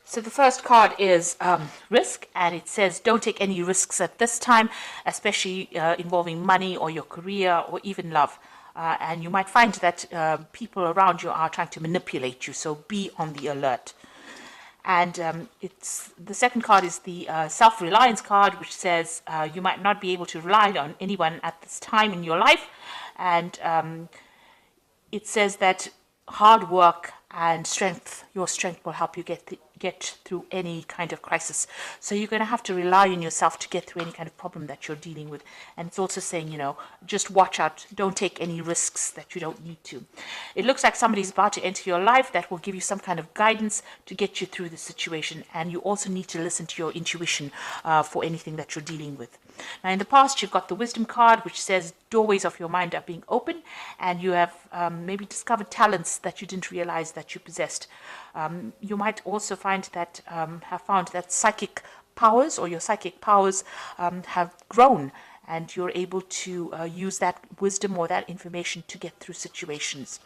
So the first card is risk, and it says don't take any risks at this time, especially involving money or your career or even love. And you might find that people around you are trying to manipulate you, so be on the alert. And it's the second card is the self-reliance card, which says you might not be able to rely on anyone at this time in your life, and it says that hard work and your strength will help you get through any kind of crisis. So you're going to have to rely on yourself to get through any kind of problem that you're dealing with. And it's also saying, just watch out. Don't take any risks that you don't need to. It looks like somebody's about to enter your life that will give you some kind of guidance to get you through the situation. And you also need to listen to your intuition for anything that you're dealing with. Now, in the past, you've got the wisdom card, which says doorways of your mind are being open, and you have maybe discovered talents that you didn't realize that you possessed. You might also find that have found that psychic powers or your psychic powers have grown, and you're able to use that wisdom or that information to get through situations.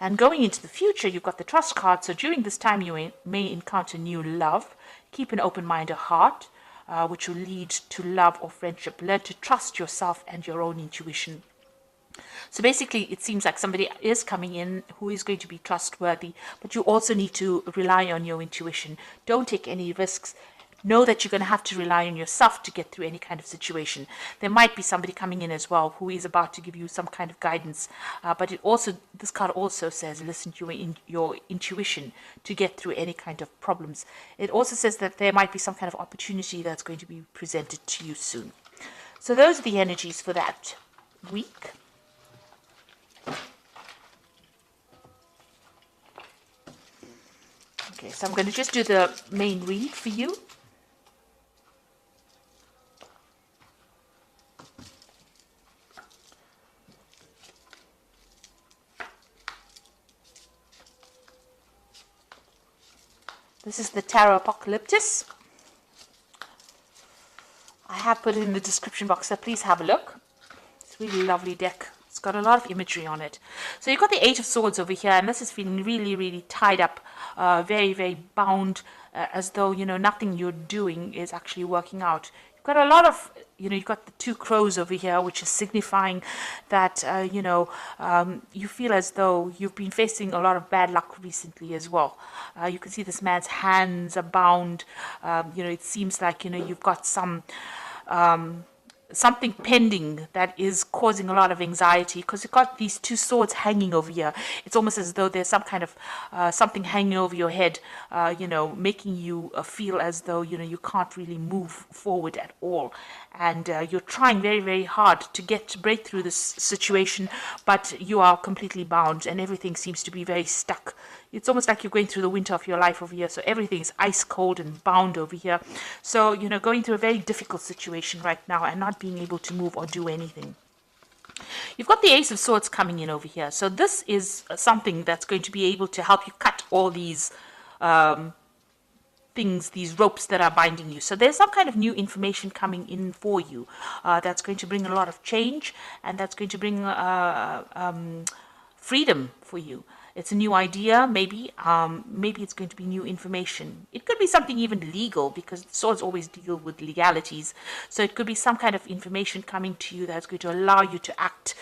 And going into the future, you've got the trust card. So during this time, you may encounter new love. Keep an open mind or heart, which will lead to love or friendship. Learn to trust yourself and your own intuition. So basically, it seems like somebody is coming in who is going to be trustworthy, but you also need to rely on your intuition. Don't take any risks. Know that you're going to have to rely on yourself to get through any kind of situation. There might be somebody coming in as well who is about to give you some kind of guidance, but this card also says listen to your intuition to get through any kind of problems. It also says that there might be some kind of opportunity that's going to be presented to you soon. So those are the energies for that week. Okay, so I'm going to just do the main read for you. This is the Tarot Apocalyptus. I have put it in the description box, so please have a look. It's a really lovely deck. It's got a lot of imagery on it. So you've got the Eight of Swords over here, and this is feeling really, really tied up, very, very bound, as though, nothing you're doing is actually working out. You've got a lot of, you've got the Two Crows over here, which is signifying that, you feel as though you've been facing a lot of bad luck recently as well. You can see this man's hands are bound. It seems like, you've got something pending that is causing a lot of anxiety, because you've got these two swords hanging over here. It's almost as though there's some kind of something hanging over your head, making you feel as though, you can't really move forward at all. And you're trying very, very hard to break through this situation, but you are completely bound and everything seems to be very stuck. It's almost like you're going through the winter of your life over here. So everything is ice cold and bound over here. So, going through a very difficult situation right now and not being able to move or do anything. You've got the Ace of Swords coming in over here. So this is something that's going to be able to help you cut all these things, these ropes that are binding you. So there's some kind of new information coming in for you that's going to bring a lot of change, and that's going to bring freedom for you. It's a new idea, maybe it's going to be new information. It could be something even legal, because swords always deal with legalities. So it could be some kind of information coming to you that's going to allow you to act.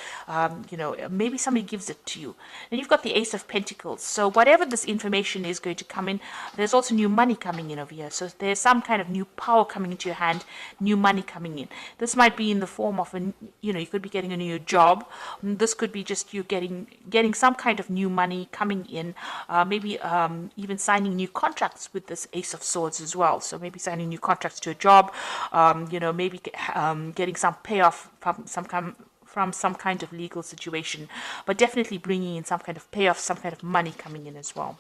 Maybe somebody gives it to you. Then you've got the Ace of Pentacles. So whatever this information is going to come in, there's also new money coming in over here. So there's some kind of new power coming into your hand, new money coming in. This might be in the form of you could be getting a new job. This could be just you getting some kind of new money coming in, maybe even signing new contracts with this Ace of Swords as well. So maybe signing new contracts to a job, maybe getting some payoff from some kind of legal situation, but definitely bringing in some kind of payoff, some kind of money coming in as well.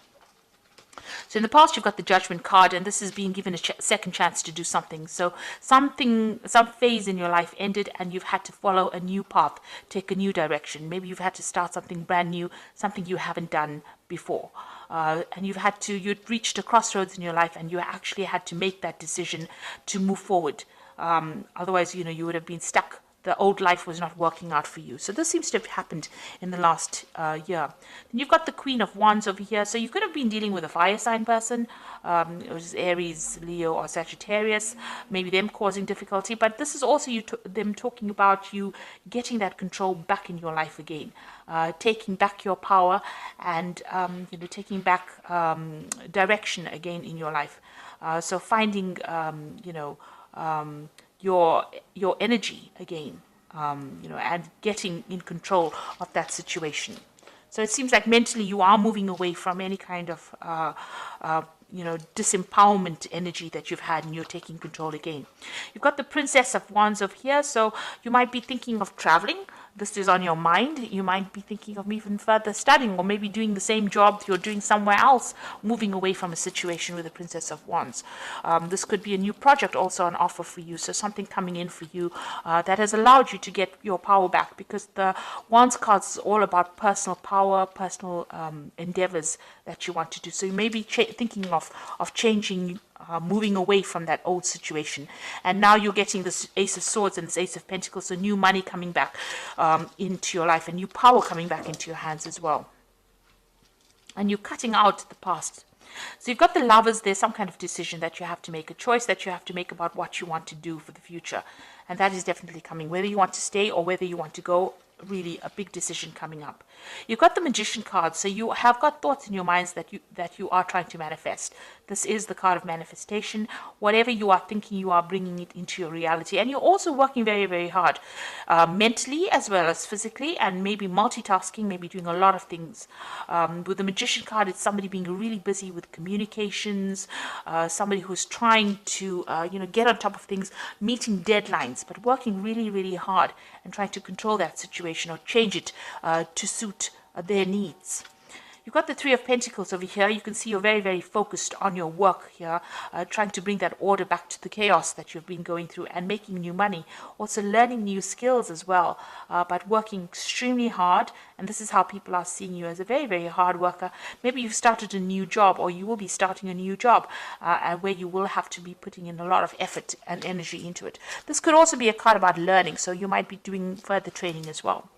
So in the past, you've got the Judgment card, and this is being given a second chance to do something. So some phase in your life ended, and you've had to follow a new path, take a new direction. Maybe you've had to start something brand new, something you haven't done before. And you'd reached a crossroads in your life, and you actually had to make that decision to move forward. Otherwise, you would have been stuck the old life was not working out for you. So this seems to have happened in the last year. Then you've got the Queen of Wands over here. So you could have been dealing with a fire sign person, which is Aries, Leo, or Sagittarius, maybe them causing difficulty. But this is also them talking about you getting that control back in your life again, taking back your power, and taking back direction again in your life. So finding your energy again, and getting in control of that situation. So it seems like mentally you are moving away from any kind of disempowerment energy that you've had, and you're taking control again. You've got the Princess of Wands over here, so you might be thinking of traveling. This is on your mind. You might be thinking of even further studying, or maybe doing the same job you're doing somewhere else, moving away from a situation with the Princess of Wands. This could be a new project also on offer for you, so something coming in for you that has allowed you to get your power back, because the Wands cards is all about personal power, personal endeavors that you want to do. So you may be thinking of changing, moving away from that old situation, and now you're getting this Ace of Swords and this Ace of Pentacles, so new money coming back into your life, and new power coming back into your hands as well, and you're cutting out the past. So you've got the Lovers. There's some kind of decision that you have to make, a choice that you have to make about what you want to do for the future, and that is definitely coming, whether you want to stay or whether you want to go. Really a big decision coming up. You've got the Magician card, so you have got thoughts in your minds that you are trying to manifest. This is the card of manifestation. Whatever you are thinking, you are bringing it into your reality, and you're also working very, very hard, mentally as well as physically, and maybe multitasking, maybe doing a lot of things. With the Magician card, it's somebody being really busy with communications, somebody who's trying to get on top of things, meeting deadlines, but working really, really hard and trying to control that situation or change it to suit their needs. You've got the Three of Pentacles over here. You can see you're very, very focused on your work here, trying to bring that order back to the chaos that you've been going through, and making new money. Also learning new skills as well, but working extremely hard. And this is how people are seeing you, as a very, very hard worker. Maybe you've started a new job, or you will be starting a new job, where you will have to be putting in a lot of effort and energy into it. This could also be a card about learning, so you might be doing further training as well.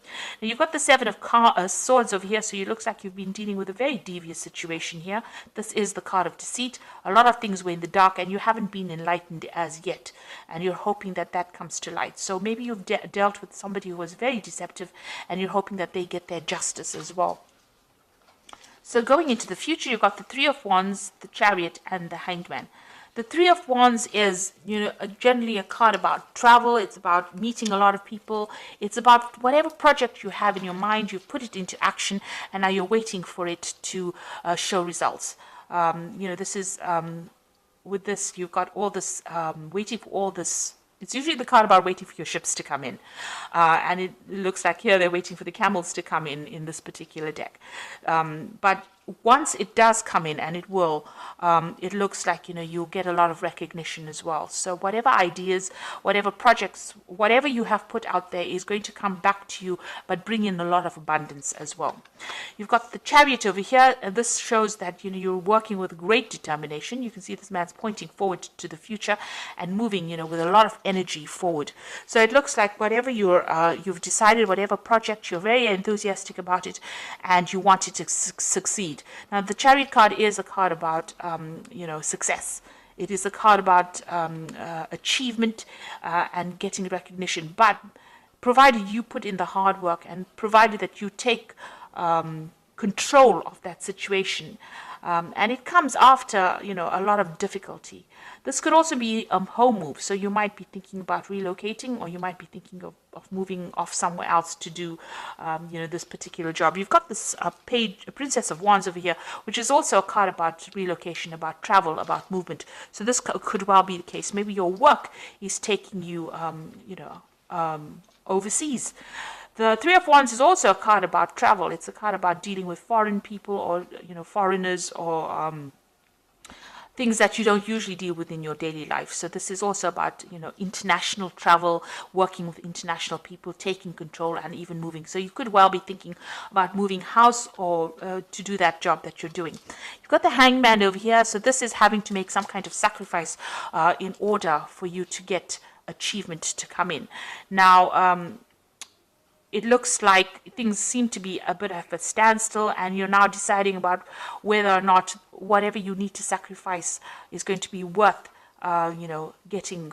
Now you've got the Seven of Swords over here, so it looks like you've been dealing with a very devious situation here. This is the card of deceit. A lot of things were in the dark, and you haven't been enlightened as yet, and you're hoping that that comes to light. So maybe you've dealt with somebody who was very deceptive, and you're hoping that they get their justice as well. So going into the future, you've got the Three of Wands, the Chariot, and the Hanged Man. The Three of Wands is, generally a card about travel. It's about meeting a lot of people. It's about whatever project you have in your mind, you've put it into action, and now you're waiting for it to show results. This is, with this, you've got all this, waiting for all this. It's usually the card about waiting for your ships to come in. And it looks like here they're waiting for the camels to come in this particular deck. But once it does come in, and it will, it looks like, you'll get a lot of recognition as well. So whatever ideas, whatever projects, whatever you have put out there is going to come back to you, but bring in a lot of abundance as well. You've got the Chariot over here, and this shows that, you're working with great determination. You can see this man's pointing forward to the future and moving, with a lot of energy forward. So it looks like whatever you've decided, whatever project, you're very enthusiastic about it, and you want it to succeed. Now, the Chariot card is a card about, success. It is a card about achievement and getting recognition. But provided you put in the hard work, and provided that you take control of that situation, and it comes after, a lot of difficulty. This could also be a home move, so you might be thinking about relocating, or you might be thinking of moving off somewhere else to do, this particular job. You've got this Princess of Wands over here, which is also a card about relocation, about travel, about movement. So this could well be the case. Maybe your work is taking you, overseas. The Three of Wands is also a card about travel. It's a card about dealing with foreign people, or, foreigners, or things that you don't usually deal with in your daily life. So this is also about, international travel, working with international people, taking control, and even moving. So you could well be thinking about moving house, or to do that job that you're doing. You've got the Hangman over here. So this is having to make some kind of sacrifice in order for you to get achievement to come in. Now, it looks like things seem to be a bit of a standstill, and you're now deciding about whether or not whatever you need to sacrifice is going to be worth, getting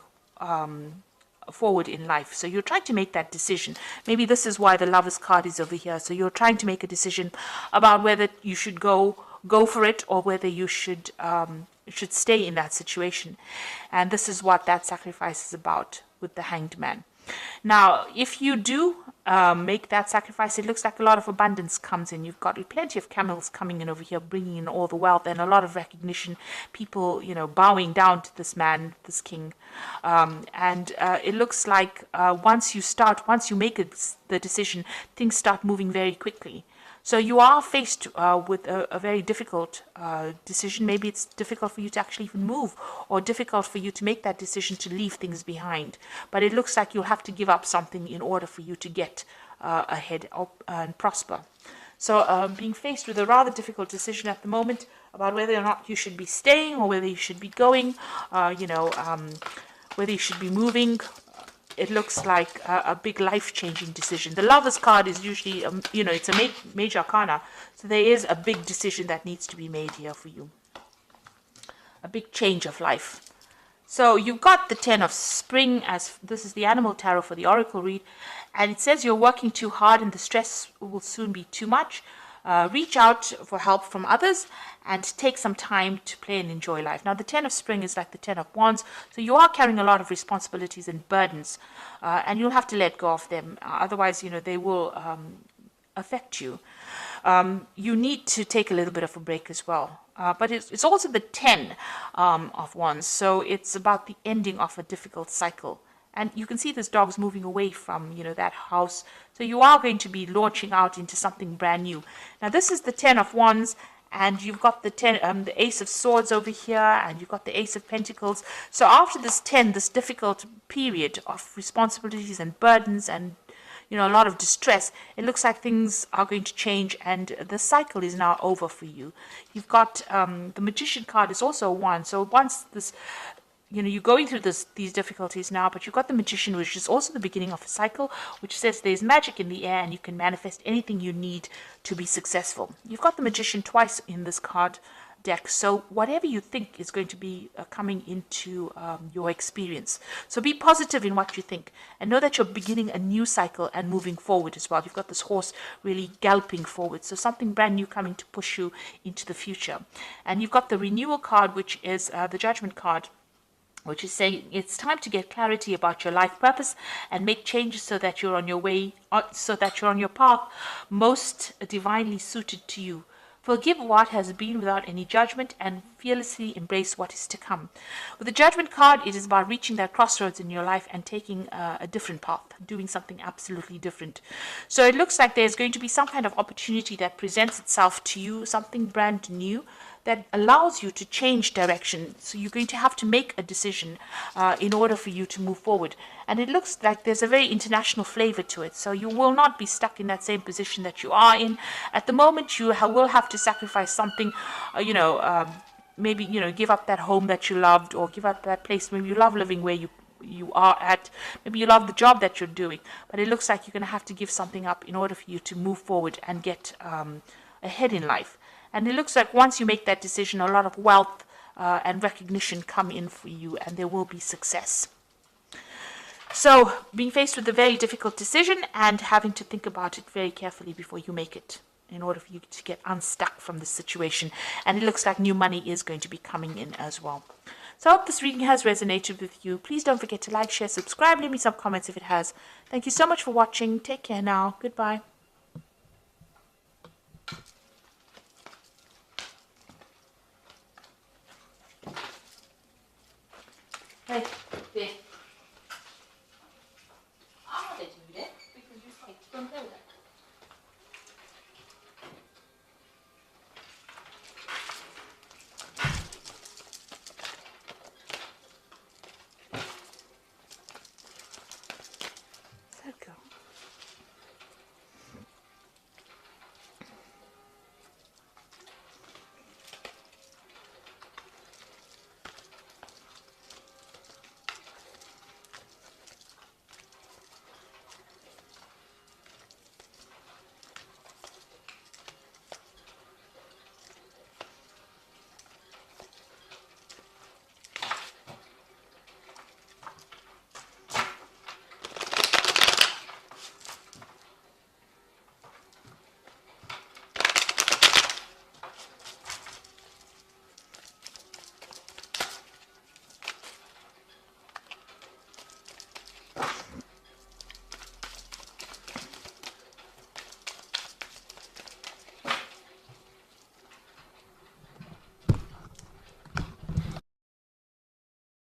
forward in life. So you're trying to make that decision. Maybe this is why the Lovers card is over here. So you're trying to make a decision about whether you should go for it, or whether you should stay in that situation. And this is what that sacrifice is about with the Hanged Man. Now, if you do make that sacrifice, it looks like a lot of abundance comes in. You've got plenty of camels coming in over here, bringing in all the wealth and a lot of recognition. People, bowing down to this man, this king. And it looks like once you make the decision, things start moving very quickly. So you are faced with a very difficult decision. Maybe it's difficult for you to actually even move, or difficult for you to make that decision to leave things behind. But it looks like you'll have to give up something in order for you to get ahead and prosper. So being faced with a rather difficult decision at the moment about whether or not you should be staying, or whether you should be going, whether you should be moving. It looks like a big life-changing decision. The Lovers card is usually, it's a major arcana. So there is a big decision that needs to be made here for you. A big change of life. So you've got the 10 of Spring, as this is the animal tarot for the oracle read. And it says you're working too hard and the stress will soon be too much. Reach out for help from others and take some time to play and enjoy life. Now, the 10 of Spring is like the 10 of Wands, so you are carrying a lot of responsibilities and burdens, and you'll have to let go of them. Otherwise, they will affect you. You need to take a little bit of a break as well. But it's also the 10 of Wands, so it's about the ending of a difficult cycle. And you can see this dog's moving away from, that house. So you are going to be launching out into something brand new. Now, this is the 10 of Wands, and you've got the Ace of Swords over here, and you've got the Ace of Pentacles. So after this difficult period of responsibilities and burdens and, a lot of distress, it looks like things are going to change, and the cycle is now over for you. You've got the Magician card is also one. So once this... you're going through these difficulties now, but you've got the Magician, which is also the beginning of a cycle, which says there's magic in the air and you can manifest anything you need to be successful. You've got the Magician twice in this card deck, so whatever you think is going to be coming into your experience. So be positive in what you think, and know that you're beginning a new cycle and moving forward as well. You've got this horse really galloping forward, so something brand new coming to push you into the future. And you've got the Renewal card, which is the Judgment card, which is saying it's time to get clarity about your life purpose and make changes so that you're on your way, so that you're on your path most divinely suited to you. Forgive what has been without any judgment and fearlessly embrace what is to come. With the Judgment card, it is about reaching that crossroads in your life and taking a different path, doing something absolutely different. So it looks like there's going to be some kind of opportunity that presents itself to you, something brand new, that allows you to change direction. So you're going to have to make a decision in order for you to move forward. And it looks like there's a very international flavor to it. So you will not be stuck in that same position that you are in. At the moment, you will have to sacrifice something, maybe, give up that home that you loved, or give up that place. Maybe you love living where you are at. Maybe you love the job that you're doing. But it looks like you're going to have to give something up in order for you to move forward and get ahead in life. And it looks like once you make that decision, a lot of wealth and recognition come in for you, and there will be success. So being faced with a very difficult decision and having to think about it very carefully before you make it, in order for you to get unstuck from this situation. And it looks like new money is going to be coming in as well. So I hope this reading has resonated with you. Please don't forget to like, share, subscribe, leave me some comments if it has. Thank you so much for watching. Take care now. Goodbye. Hey, there.